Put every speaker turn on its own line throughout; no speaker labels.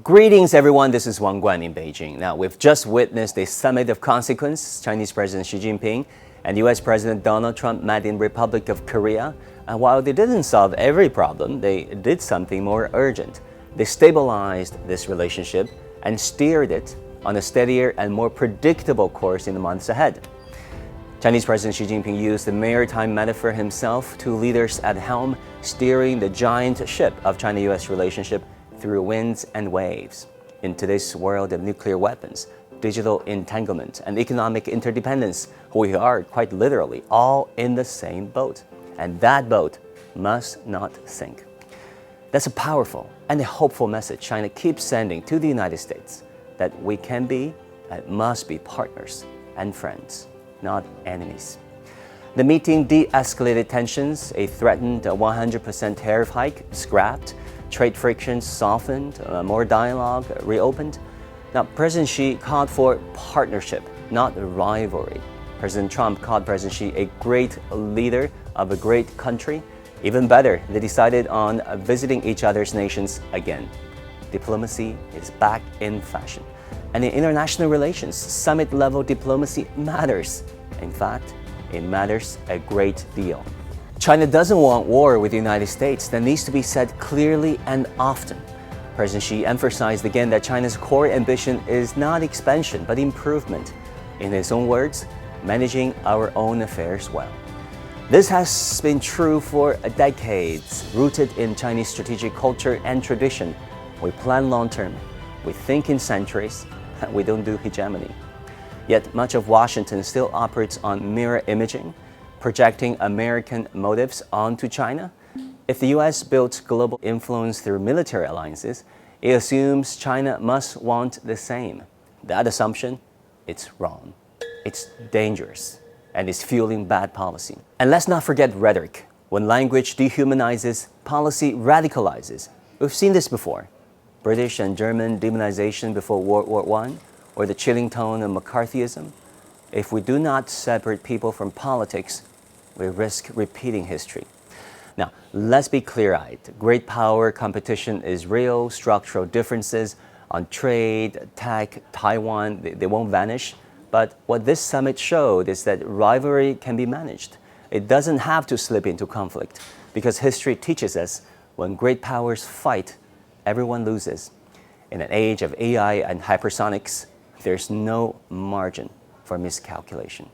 Greetings everyone, this is Wang Guan in Beijing. Now, we've just witnessed a summit of consequence. Chinese President Xi Jinping and U.S. President Donald Trump met in Republic of Korea. And while they didn't solve every problem, they did something more urgent. They stabilized this relationship and steered it on a steadier and more predictable course in the months ahead. Chinese President Xi Jinping used the maritime metaphor himself, two leaders at helm, steering the giant ship of China-U.S. relationship through winds and waves. In today's world of nuclear weapons, digital entanglement, and economic interdependence, we are quite literally all in the same boat. And that boat must not sink. That's a powerful and a hopeful message China keeps sending to the United States, that we can be and must be partners and friends, not enemies. The meeting de-escalated tensions, a threatened 100% tariff hike scrapped, trade frictions softened, more dialogue reopened. Now, President Xi called for partnership, not rivalry. President Trump called President Xi a great leader of a great country. Even better, they decided on visiting each other's nations again. Diplomacy is back in fashion. And in international relations, summit-level diplomacy matters. In fact, it matters a great deal. China doesn't want war with the United States. That needs to be said clearly and often. President Xi emphasized again that China's core ambition is not expansion, but improvement. In his own words, managing our own affairs well. This has been true for decades, rooted in Chinese strategic culture and tradition. We plan long-term, we think in centuries, we don't do hegemony. Yet much of Washington still operates on mirror imaging, projecting American motives onto China. If the U.S. builds global influence through military alliances, it assumes China must want the same. That assumption, it's wrong. It's dangerous, and it's fueling bad policy. And let's not forget rhetoric. When language dehumanizes, policy radicalizes. We've seen this before. British and German demonization before World War I, or the chilling tone of McCarthyism. If we do not separate people from politics, we risk repeating history. Now, let's be clear-eyed. Great power competition is real. Structural differences on trade, tech, Taiwan, they won't vanish. But what this summit showed is that rivalry can be managed. It doesn't have to slip into conflict, because history teaches us when great powers fight, everyone loses. In an age of AI and hypersonics, there's no margin for miscalculation.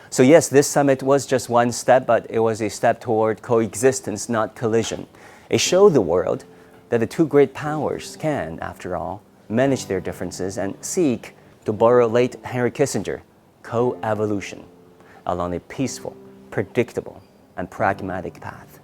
So yes, this summit was just one step, but it was a step toward coexistence, not collision. It showed the world that the two great powers can, after all, manage their differences and seek, to borrow late Henry Kissinger, co-evolution along a peaceful, predictable, and pragmatic path.